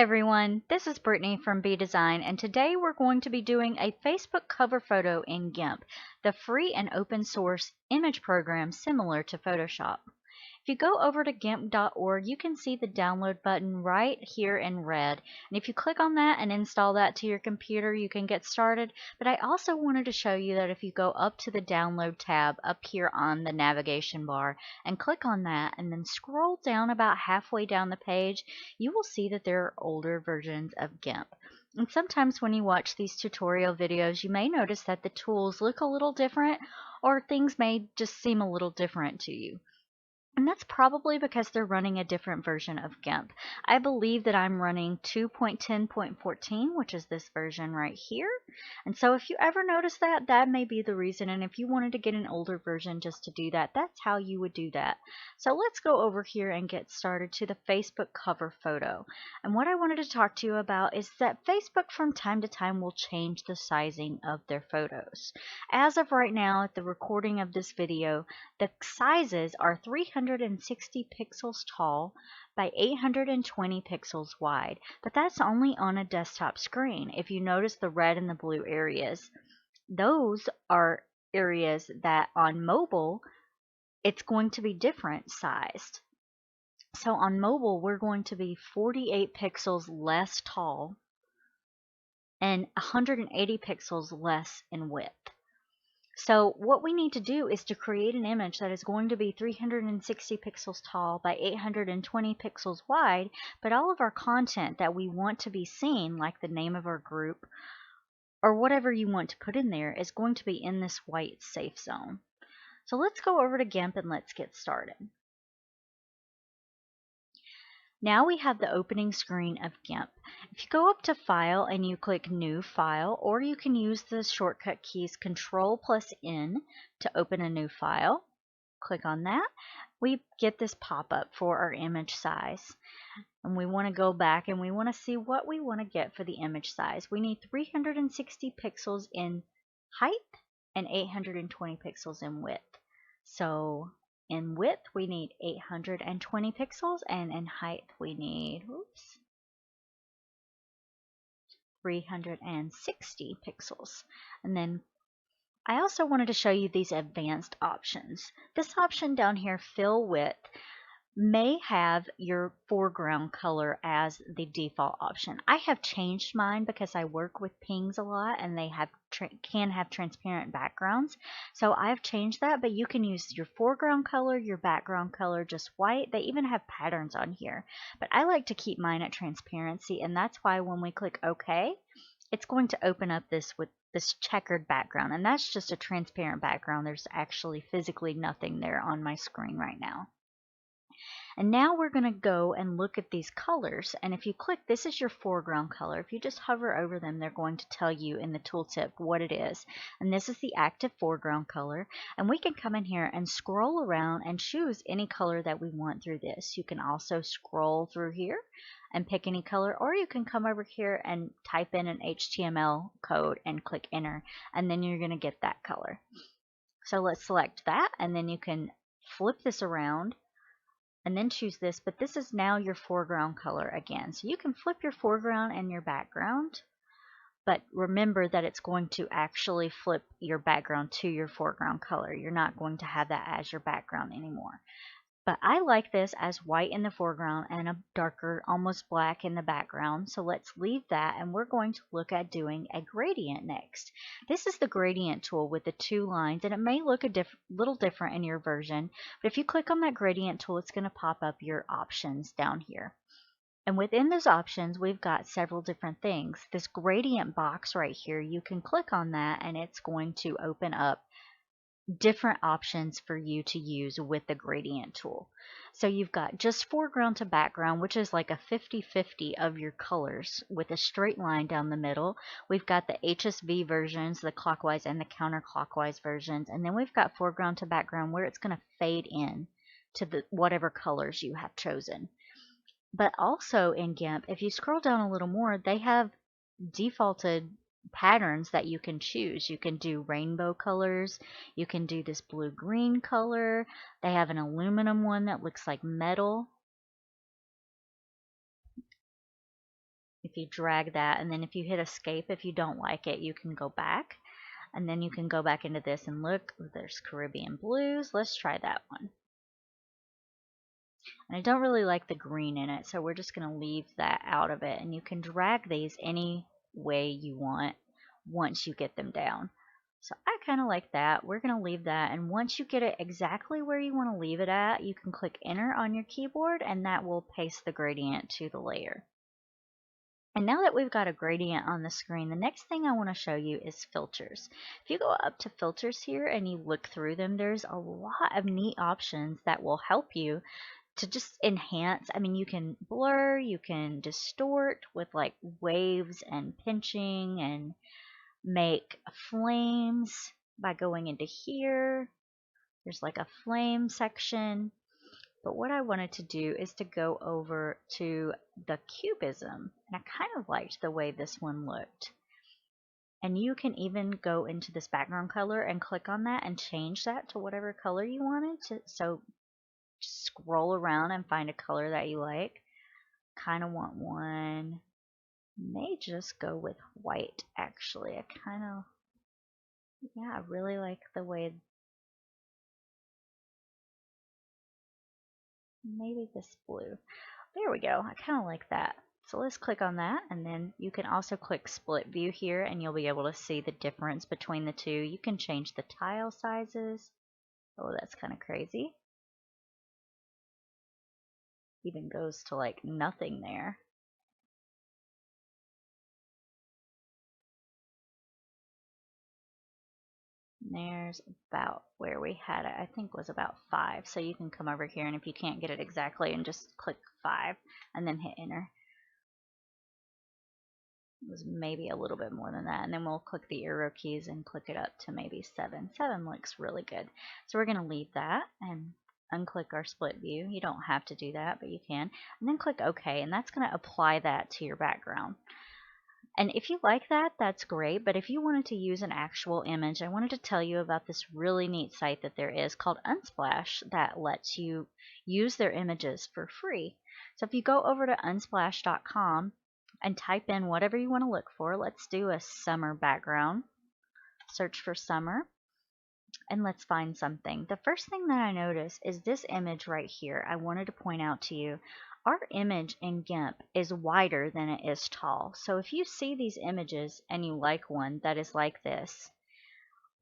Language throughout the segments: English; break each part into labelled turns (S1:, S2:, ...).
S1: everyone, this is Brittany from B Design, and today we're going to be doing a Facebook cover photo in Gimp, the free and open source image program similar to Photoshop. If you go over to gimp.org, you can see the download button right here in red. And if you click on that and install that to your computer, you can get started. But I also wanted to show you that if you go up to the download tab up here on the navigation bar and click on that and then scroll down about halfway down the page, you will see that there are older versions of Gimp. And sometimes when you watch these tutorial videos, you may notice that the tools look a little different or things may just seem a little different to you. And that's probably because they're running a different version of Gimp. I believe that I'm running 2.10.14, which is this version right here. And so if you ever notice that, that may be the reason. And if you wanted to get an older version just to do that, that's how you would do that. So let's go over here and get started to the Facebook cover photo. And what I wanted to talk to you about is that Facebook from time to time will change the sizing of their photos. As of right now, at the recording of this video, the sizes are 360 pixels tall by 820 pixels wide, but that's only on a desktop screen. If you notice the red and the blue areas, those are areas that on mobile, it's going to be different sized. So on mobile, we're going to be 48 pixels less tall and 180 pixels less in width. So what we need to do is to create an image that is going to be 360 pixels tall by 820 pixels wide, but all of our content that we want to be seen, like the name of our group or whatever you want to put in there, is going to be in this white safe zone. So let's go over to Gimp and let's get started. Now we have the opening screen of Gimp. If you go up to File and you click New File, or you can use the shortcut keys Control+N to open a new file. Click on that. We get this pop-up for our image size. And we want to go back and we want to see what we want to get for the image size. We need 360 pixels in height and 820 pixels in width. So in width, we need 820 pixels, and in height, we need 360 pixels. And then I also wanted to show you these advanced options. This option down here, Fill Width, may have your foreground color as the default option. I have changed mine because I work with pings a lot and they can have transparent backgrounds. So I've changed that, but you can use your foreground color, your background color, just white. They even have patterns on here. But I like to keep mine at transparency, and that's why when we click OK, it's going to open up this with this checkered background, and that's just a transparent background. There's actually physically nothing there on my screen right now. And now we're going to go and look at these colors. And if you click, this is your foreground color. If you just hover over them, they're going to tell you in the tooltip what it is. And this is the active foreground color. And we can come in here and scroll around and choose any color that we want through this. You can also scroll through here and pick any color, or you can come over here and type in an HTML code and click enter, and then you're going to get that color. So let's select that, and then you can flip this around and then choose this, but this is now your foreground color again. So you can flip your foreground and your background, but remember that it's going to actually flip your background to your foreground color. You're not going to have that as your background anymore. But I like this as white in the foreground and a darker, almost black in the background. So let's leave that, and we're going to look at doing a gradient next. This is the gradient tool with the two lines, and it may look a little different in your version. But if you click on that gradient tool, it's going to pop up your options down here. And within those options, we've got several different things. This gradient box right here, you can click on that, and it's going to open up different options for you to use with the gradient tool. So you've got just foreground to background, which is like a 50-50 of your colors with a straight line down the middle. We've got the HSV versions, the clockwise and the counterclockwise versions, and then we've got foreground to background where it's going to fade in to the whatever colors you have chosen. But also in Gimp, if you scroll down a little more, they have defaulted patterns that you can choose. You can do rainbow colors, you can do this blue-green color. They have an aluminum one that looks like metal. if you drag that, and then if you hit escape, if you don't like it, you can go back. And then you can go back into this and look, there's Caribbean blues. Let's try that one. And I don't really like the green in it, so we're just going to leave that out of it. And you can drag these any way you want once you get them down. So I kind of like that. We're going to leave that. And once you get it exactly where you want to leave it at, you can click enter on your keyboard and that will paste the gradient to the layer. And now that we've got a gradient on the screen, the next thing I want to show you is filters. If you go up to filters here and you look through them, there's a lot of neat options that will help you to just enhance. I mean, you can blur, you can distort with like waves and pinching, and make flames by going into here. There's like a flame section. But what I wanted to do is to go over to the cubism. And I kind of liked the way this one looked. And you can even go into this background color and click on that and change that to whatever color you wanted to. So just scroll around and find a color that you like. Kind of want one. May just go with white actually. I really like the way, maybe this blue. There we go. I kind of like that. So let's click on that, and then you can also click split view here and you'll be able to see the difference between the two. You can change the tile sizes. Oh, that's kind of crazy. Even goes to like nothing there. There's about where we had it, I think was about 5. So you can come over here, and if you can't get it exactly, and just click 5 and then hit enter. It was maybe a little bit more than that, and then we'll click the arrow keys and click it up to maybe 7. 7 looks really good. So we're going to leave that and unclick our split view. You don't have to do that, but you can. And then click OK, and that's going to apply that to your background. And if you like that, that's great, but if you wanted to use an actual image, I wanted to tell you about this really neat site that there is called Unsplash that lets you use their images for free. So if you go over to unsplash.com and type in whatever you want to look for, let's do a summer background, search for summer, and let's find something. The first thing that I notice is this image right here. I wanted to point out to you, our image in Gimp is wider than it is tall. So if you see these images and you like one that is like this,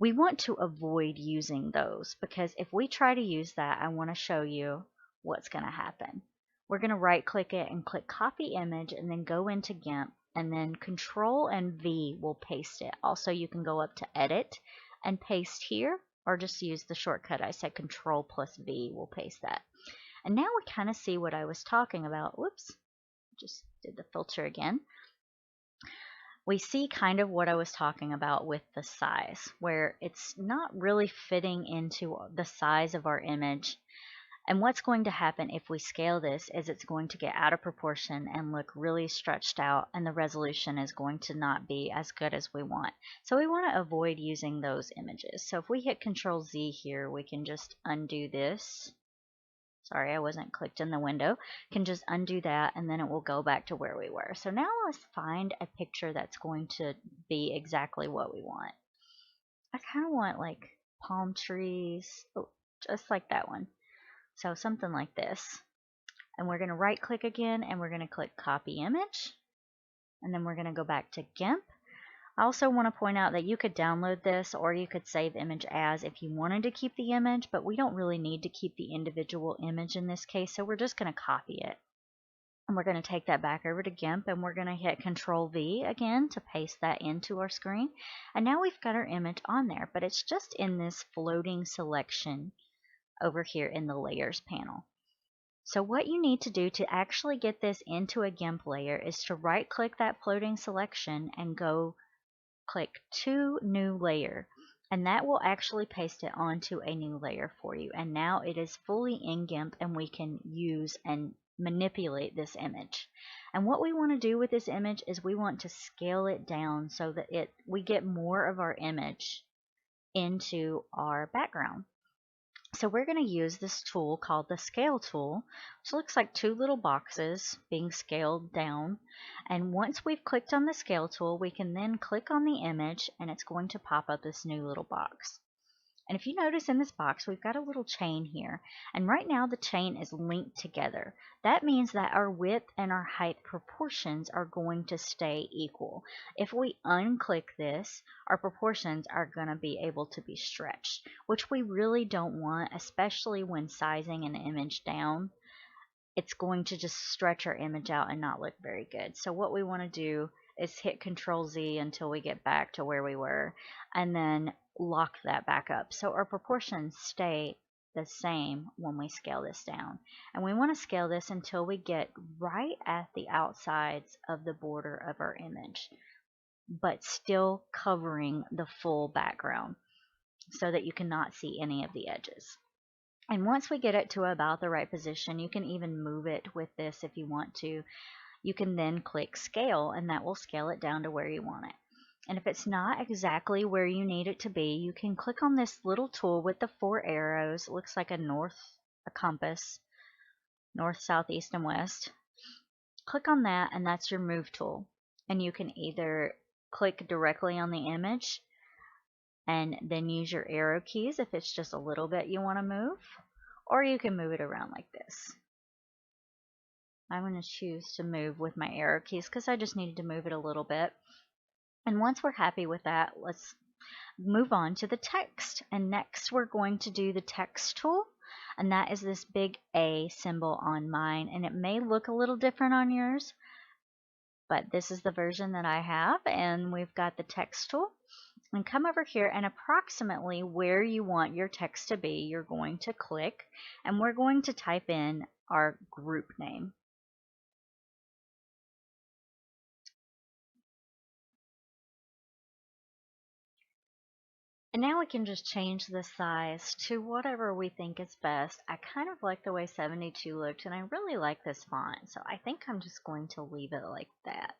S1: we want to avoid using those, because if we try to use that, I want to show you what's going to happen. We're going to right click it and click copy image and then go into Gimp, and then Control and V will paste it. Also, you can go up to edit and paste here, or just use the shortcut I said, Control plus V will paste that. And now we kind of see what I was talking about. Whoops, just did the filter again. We see kind of what I was talking about with the size, where it's not really fitting into the size of our image. And what's going to happen if we scale this is it's going to get out of proportion and look really stretched out, and the resolution is going to not be as good as we want. So we want to avoid using those images. So if we hit Control Z here, we can just undo this. Sorry, I wasn't clicked in the window. Can just undo that, and then it will go back to where we were. So now let's find a picture that's going to be exactly what we want. I kind of want like palm trees, just like that one. So something like this. And we're going to right click again, and we're going to click copy image, and then we're going to go back to Gimp. I also want to point out that you could download this, or you could save image as if you wanted to keep the image, but we don't really need to keep the individual image in this case, so we're just going to copy it. And we're going to take that back over to Gimp, and we're going to hit Control V again to paste that into our screen. And now we've got our image on there, but it's just in this floating selection over here in the layers panel. So what you need to do to actually get this into a Gimp layer is to right click that floating selection and go click to new layer, and that will actually paste it onto a new layer for you. And now it is fully in Gimp, and we can use and manipulate this image. And what we want to do with this image is we want to scale it down so that we get more of our image into our background. So we're going to use this tool called the scale tool, which looks like two little boxes being scaled down. And once we've clicked on the scale tool, we can then click on the image and it's going to pop up this new little box. And if you notice in this box, we've got a little chain here. And right now the chain is linked together. That means that our width and our height proportions are going to stay equal. If we unclick this, our proportions are going to be able to be stretched, which we really don't want, especially when sizing an image down. It's going to just stretch our image out and not look very good. So what we want to do is hit Control Z until we get back to where we were, and then lock that back up. So our proportions stay the same when we scale this down. And we want to scale this until we get right at the outsides of the border of our image, but still covering the full background so that you cannot see any of the edges. And once we get it to about the right position, you can even move it with this if you want to. You can then click scale and that will scale it down to where you want it. And if it's not exactly where you need it to be, you can click on this little tool with the 4 arrows. It looks like a compass, north, south, east, and west. Click on that and that's your move tool. And you can either click directly on the image and then use your arrow keys if it's just a little bit you want to move, or you can move it around like this. I'm going to choose to move with my arrow keys because I just needed to move it a little bit. And once we're happy with that, let's move on to the text. And next we're going to do the text tool, and that is this big A symbol on mine, and it may look a little different on yours, but this is the version that I have. And we've got the text tool, and come over here and approximately where you want your text to be, you're going to click, and we're going to type in our group name. And now we can just change the size to whatever we think is best. I kind of like the way 72 looked, and I really like this font, so I think I'm just going to leave it like that.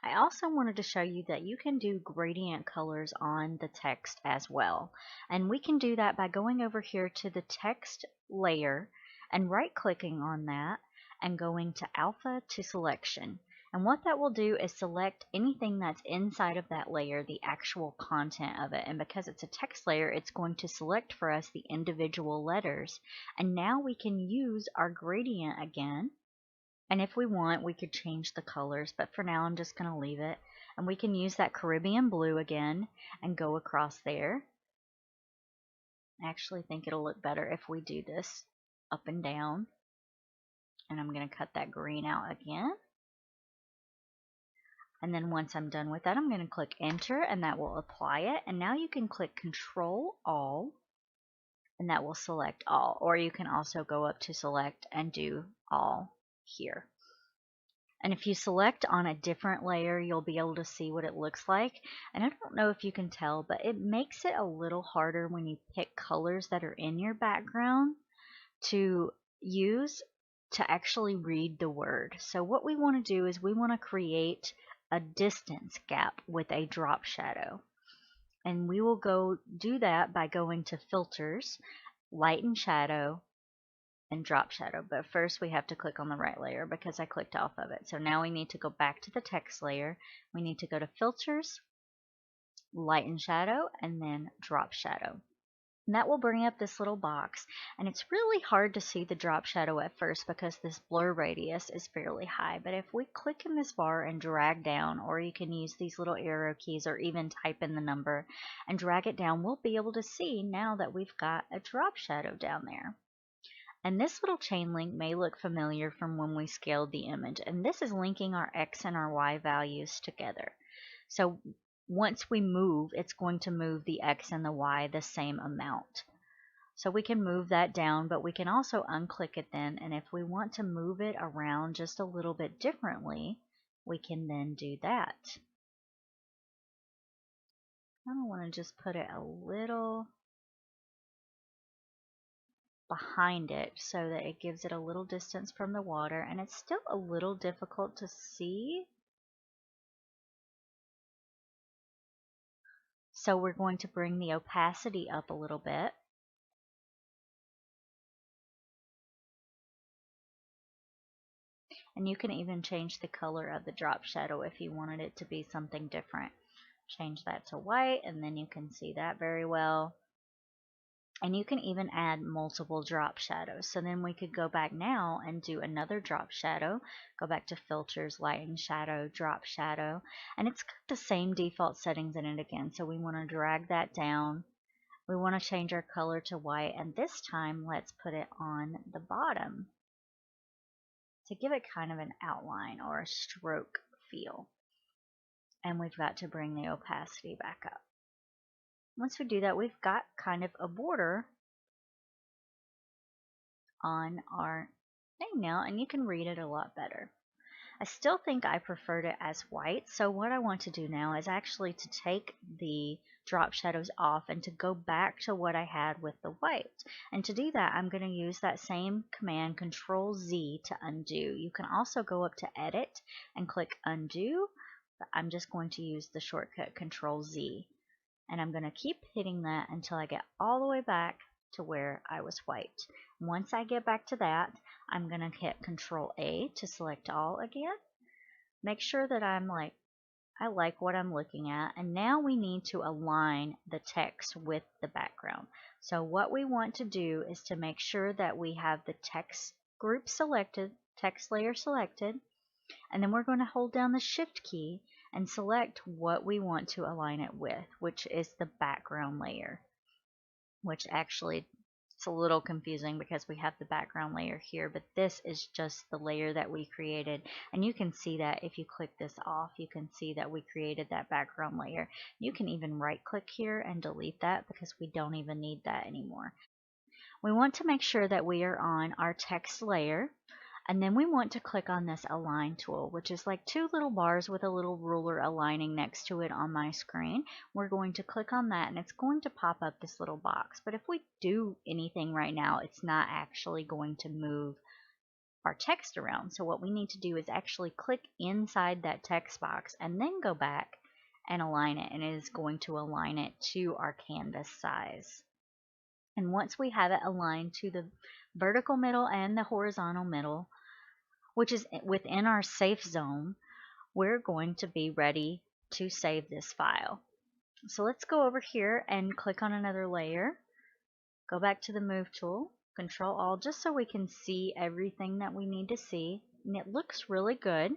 S1: I also wanted to show you that you can do gradient colors on the text as well. And we can do that by going over here to the text layer and right-clicking on that and going to Alpha to Selection. And what that will do is select anything that's inside of that layer, the actual content of it. And because it's a text layer, it's going to select for us the individual letters. And now we can use our gradient again. And if we want, we could change the colors, but for now I'm just going to leave it. And we can use that Caribbean blue again and go across there. I actually think it'll look better if we do this up and down. And I'm going to cut that green out again. And then once I'm done with that, I'm going to click enter and that will apply it. And now you can click Control All and that will select all. Or you can also go up to select and do all here. And if you select on a different layer, you'll be able to see what it looks like. And I don't know if you can tell, but it makes it a little harder when you pick colors that are in your background to use to actually read the word. So what we want to do is we want to create a distance gap with a drop shadow. And we will go do that by going to Filters, Light and Shadow, and Drop Shadow. But first we have to click on the right layer because I clicked off of it. So now we need to go back to the text layer. We need to go to Filters, Light and Shadow, and then Drop Shadow. And that will bring up this little box, and it's really hard to see the drop shadow at first because this blur radius is fairly high. But if we click in this bar and drag down, or you can use these little arrow keys or even type in the number and drag it down, we'll be able to see now that we've got a drop shadow down there. And this little chain link may look familiar from when we scaled the image, and this is linking our X and our Y values together. So once we move, it's going to move the X and the Y the same amount. So we can move that down, but we can also unclick it then, and if we want to move it around just a little bit differently, we can then do that. I want to just put it a little behind it so that it gives it a little distance from the water, and it's still a little difficult to see. So we're going to bring the opacity up a little bit. And you can even change the color of the drop shadow if you wanted it to be something different. Change that to white, and then you can see that very well. And you can even add multiple drop shadows. So then we could go back now and do another drop shadow. Go back to filters, light and shadow, drop shadow. And it's got the same default settings in it again. So we want to drag that down. We want to change our color to white. And this time, let's put it on the bottom to give it kind of an outline or a stroke feel. And we've got to bring the opacity back up. Once we do that, we've got kind of a border on our name now, and you can read it a lot better. I still think I preferred it as white, so what I want to do now is actually to take the drop shadows off and to go back to what I had with the white. And to do that, I'm going to use that same command, Control Z, to undo. You can also go up to Edit and click Undo, but I'm just going to use the shortcut Control Z. And I'm going to keep hitting that until I get all the way back to where I was white. Once I get back to that, I'm going to hit Control A to select all again. Make sure that I like what I'm looking at. And now we need to align the text with the background. So what we want to do is to make sure that we have the text group selected, text layer selected, and then we're going to hold down the Shift key and select what we want to align it with, which is the background layer, which actually it's a little confusing because we have the background layer here, but this is just the layer that we created. And you can see that if you click this off, you can see that we created that background layer. You can even right click here and delete that because we don't even need that anymore. We want to make sure that we are on our text layer. And then we want to click on this Align tool, which is like two little bars with a little ruler aligning next to it on my screen. We're going to click on that, and it's going to pop up this little box. But if we do anything right now, it's not actually going to move our text around. So what we need to do is actually click inside that text box and then go back and align it, and it is going to align it to our canvas size. And once we have it aligned to the vertical middle and the horizontal middle, which is within our safe zone, we're going to be ready to save this file. So let's go over here and click on another layer. Go back to the Move tool, Control Alt, just so we can see everything that we need to see. And it looks really good.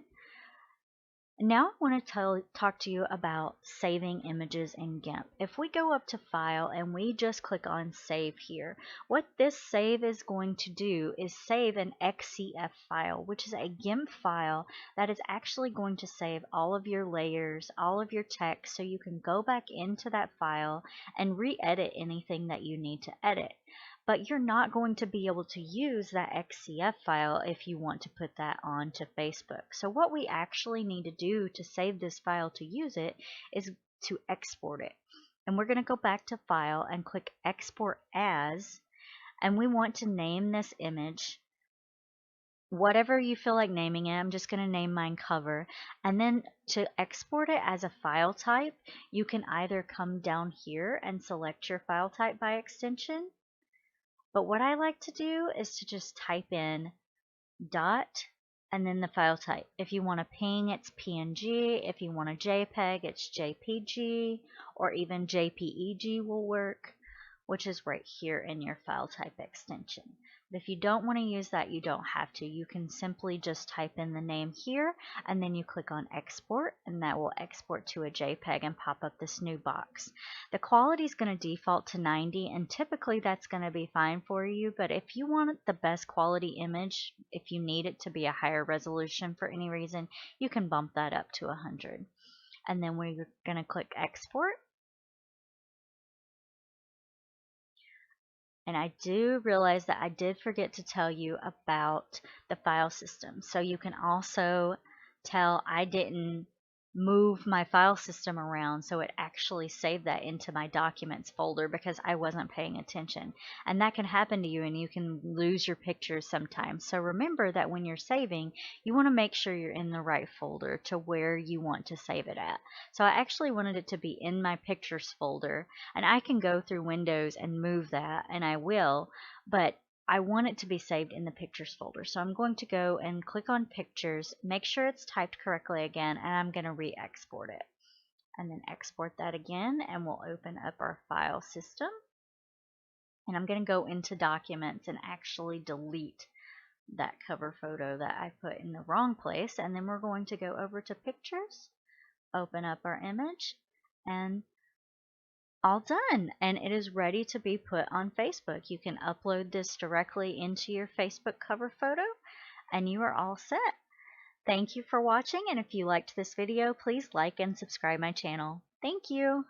S1: Now I want to talk to you about saving images in Gimp. If we go up to File and we just click on Save here, what this save is going to do is save an XCF file, which is a Gimp file that is actually going to save all of your layers, all of your text, so you can go back into that file and re-edit anything that you need to edit. But you're not going to be able to use that XCF file if you want to put that onto Facebook. So what we actually need to do to save this file to use it is to export it. And we're going to go back to File and click Export As, and we want to name this image whatever you feel like naming it. I'm just going to name mine Cover. And then to export it as a file type, you can either come down here and select your file type by extension. But what I like to do is to just type in dot and then the file type. If you want a ping, it's PNG. If you want a JPEG, it's JPG, or even JPEG will work, which is right here in your file type extension. But if you don't want to use that, you don't have to. You can simply just type in the name here, and then you click on Export, and that will export to a JPEG and pop up this new box. The quality is going to default to 90, and typically that's going to be fine for you, but if you want the best quality image, if you need it to be a higher resolution for any reason, you can bump that up to 100. And then we're going to click Export. And I do realize that I did forget to tell you about the file system. So you can also tell I didn't move my file system around, so it actually saved that into my documents folder because I wasn't paying attention. And that can happen to you, and you can lose your pictures sometimes. So remember that when you're saving, you want to make sure you're in the right folder to where you want to save it at. So I actually wanted it to be in my pictures folder, and I can go through Windows and move that, and I will, but I want it to be saved in the pictures folder. So I'm going to go and click on pictures, make sure it's typed correctly again, and I'm going to re-export it. And then export that again, and we'll open up our file system. And I'm going to go into documents and actually delete that cover photo that I put in the wrong place. And then we're going to go over to pictures, open up our image, and all done, and it is ready to be put on Facebook. You can upload this directly into your Facebook cover photo and you are all set. Thank you for watching, and if you liked this video, please like and subscribe my channel. Thank you.